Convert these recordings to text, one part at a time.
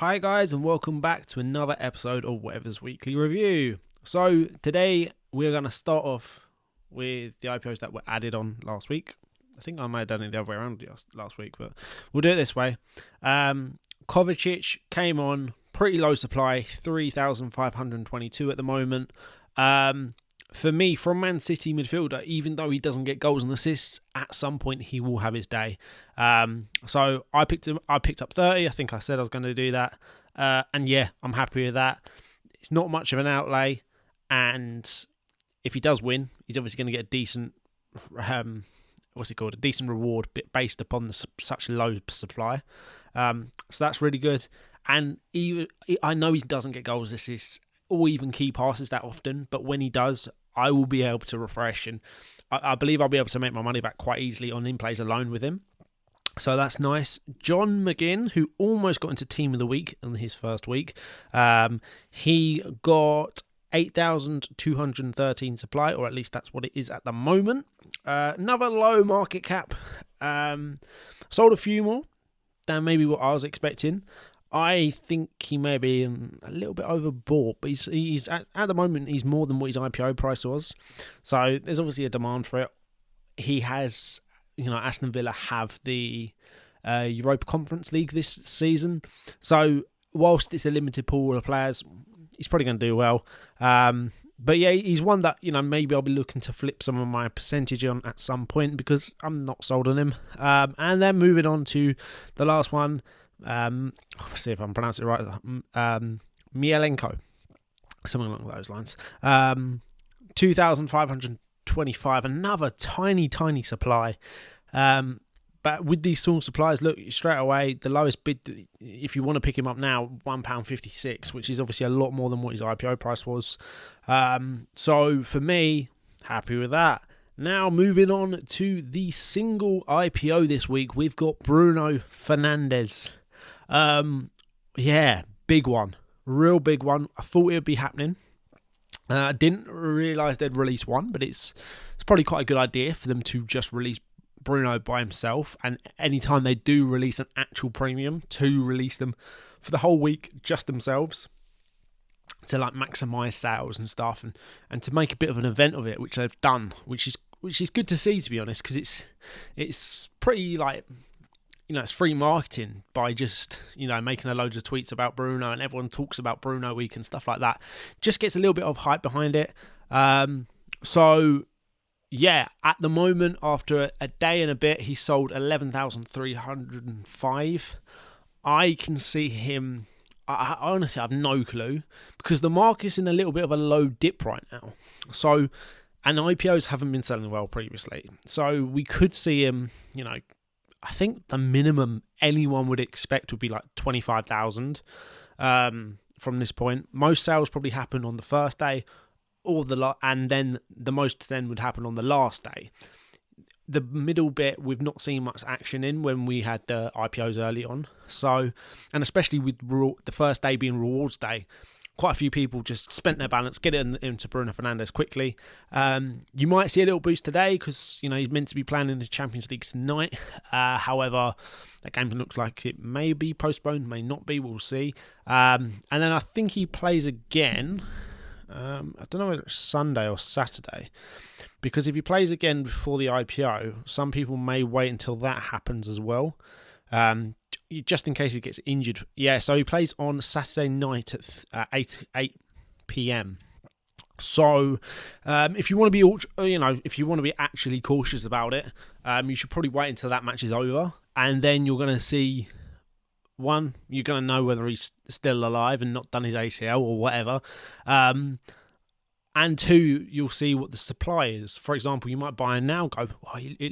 Hi guys, and welcome back to another episode of Wetherz Weekly Review. So today we're going to start off with the IPOs that were added on last week. I think I might have done it the other way around last week, but we'll do it this way. Kovacic came on, pretty low supply, 3,522 at the moment. For me, from Man City midfielder, even though he doesn't get goals and assists, at some point he will have his day. So I picked up 30. I think I said I was going to do that. And yeah, I'm happy with that. It's not much of an outlay. And if he does win, he's obviously going to get a decent, a decent reward based upon such low supply. So that's really good. And I know he doesn't get goals, assists, or even key passes that often, but when he does, I will be able to refresh, and I believe I'll be able to make my money back quite easily on in-plays alone with him. So that's nice. John McGinn, who almost got into Team of the Week in his first week, he got 8,213 supply, or at least that's what it is at the moment. Another low market cap. Sold a few more than maybe what I was expecting. I think he may be a little bit overbought, but he's at the moment he's more than what his IPO price was. So there's obviously a demand for it. He has, Aston Villa have the Europa Conference League this season. So whilst it's a limited pool of players, he's probably going to do well. But yeah, he's one that, maybe I'll be looking to flip some of my percentage on at some point because I'm not sold on him. And then moving on to the last one. Let's see if I'm pronouncing it right. Mielenko, something along those lines. 2,525, another tiny supply. But with these small supplies, look, straight away, the lowest bid, if you want to pick him up now, £1.56, which is obviously a lot more than what his IPO price was. So for me, happy with that. Now, moving on to the single IPO this week, we've got Bruno Fernandes. Yeah, big one. Real big one. I thought it would be happening. I didn't realise they'd release one, but it's probably quite a good idea for them to just release Bruno by himself. And anytime they do release an actual premium, to release them for the whole week just themselves, to maximise sales and stuff, and to make a bit of an event of it, which they've done, which is good to see, to be honest, because it's pretty it's free marketing by just making a load of tweets about Bruno, and everyone talks about Bruno week and stuff like that. Just gets a little bit of hype behind it. So yeah, at the moment, after a day and a bit, he sold 11,305. I can see him. I honestly have no clue because the market's in a little bit of a low dip right now. So, and IPOs haven't been selling well previously. So we could see him, I think the minimum anyone would expect would be 25,000 from this point. Most sales probably happen on the first day, and then the most then would happen on the last day. The middle bit we've not seen much action in when we had the IPOs early on. So, and especially with the first day being rewards day, quite a few people just spent their balance, get it into Bruno Fernandes quickly. You might see a little boost today because he's meant to be playing in the Champions League tonight. However, that game looks like it may be postponed, may not be. We'll see. And then I think he plays again. I don't know whether it's Sunday or Saturday, because if he plays again before the IPO, some people may wait until that happens as well. Just in case he gets injured. Yeah, so he plays on Saturday night at 8 p.m. So, if you want to be, if you want to be actually cautious about it, you should probably wait until that match is over, and then you're going to see. One, you're going to know whether he's still alive and not done his ACL or whatever. And two, you'll see what the supply is. For example, you might buy him now,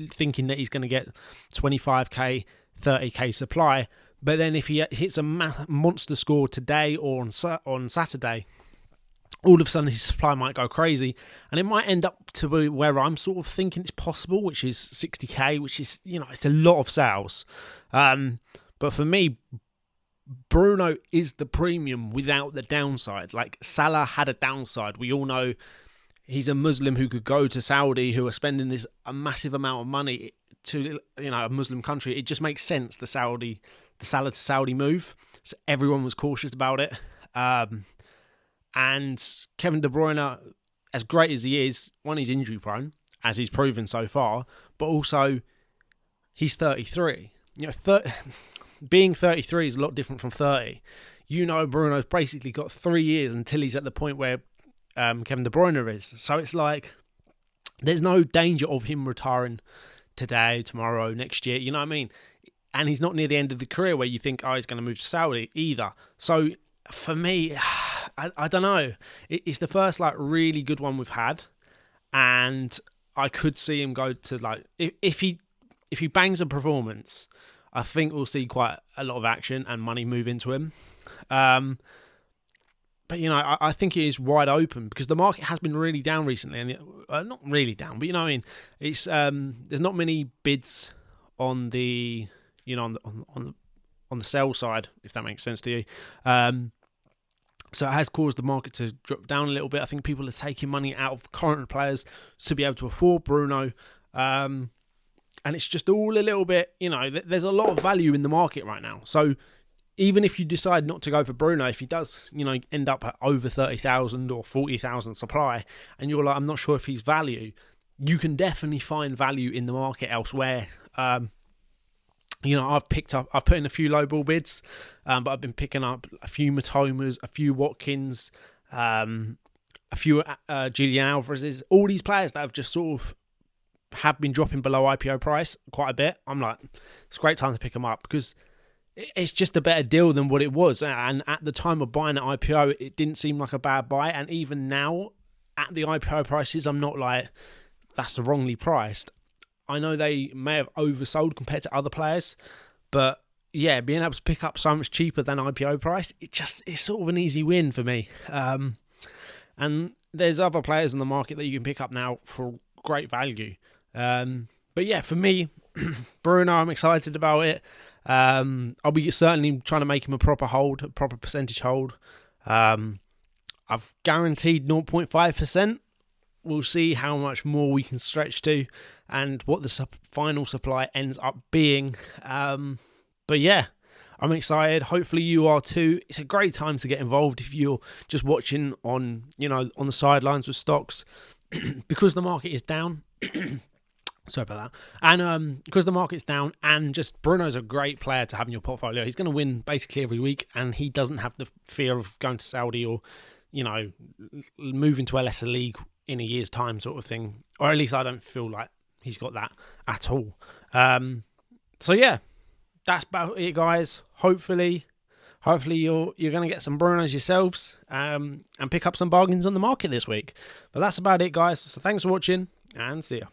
thinking that he's going to get 25k, 30k supply. But then if he hits a monster score today or on Saturday, all of a sudden his supply might go crazy. And it might end up to where I'm sort of thinking it's possible, which is 60k, which is, it's a lot of sales. But for me, Bruno is the premium without the downside. Salah had a downside. We all know he's a Muslim who could go to Saudi, who are spending a massive amount of money to a Muslim country. It just makes sense, the Salah to Saudi move. So everyone was cautious about it. And Kevin De Bruyne, as great as he is, one, he's injury prone, as he's proven so far, but also he's 33. Being 33 is a lot different from 30. Bruno's basically got 3 years until he's at the point where Kevin De Bruyne is. So it's like there's no danger of him retiring today, tomorrow, next year. You know what I mean? And he's not near the end of the career where you think, he's going to move to Saudi either. So for me, I don't know. It's the first really good one we've had, and I could see him go to if he bangs a performance, I think we'll see quite a lot of action and money move into him. But I think it is wide open because the market has been really down recently, and not really down, but it's there's not many bids on the on the sell side, if that makes sense to you. So it has caused the market to drop down a little bit. I think people are taking money out of current players to be able to afford Bruno. And it's just all a little bit, there's a lot of value in the market right now. So even if you decide not to go for Bruno, if he does, end up at over 30,000 or 40,000 supply, and you're like, I'm not sure if he's value, you can definitely find value in the market elsewhere. I've put in a few low ball bids, but I've been picking up a few Matomas, a few Watkins, a few Julian Alvarez's, all these players that have just sort of have been dropping below IPO price quite a bit. I'm like, it's a great time to pick them up because it's just a better deal than what it was. And at the time of buying at IPO, it didn't seem like a bad buy. And even now, at the IPO prices, I'm not like, that's wrongly priced. I know they may have oversold compared to other players, but yeah, being able to pick up so much cheaper than IPO price, it's sort of an easy win for me. And there's other players in the market that you can pick up now for great value. But yeah, for me, Bruno, I'm excited about it. I'll be certainly trying to make him a proper percentage hold. I've guaranteed 0.5%. We'll see how much more we can stretch to and what the final supply ends up being. But yeah, I'm excited. Hopefully you are too. It's a great time to get involved if you're just watching on the sidelines with stocks because the market is down. Sorry about that. And because the market's down and just Bruno's a great player to have in your portfolio. He's going to win basically every week and he doesn't have the fear of going to Saudi or, moving to a lesser league in a year's time sort of thing. Or at least I don't feel like he's got that at all. So yeah, that's about it, guys. Hopefully you're going to get some Brunos yourselves and pick up some bargains on the market this week. But that's about it, guys. So thanks for watching and see ya.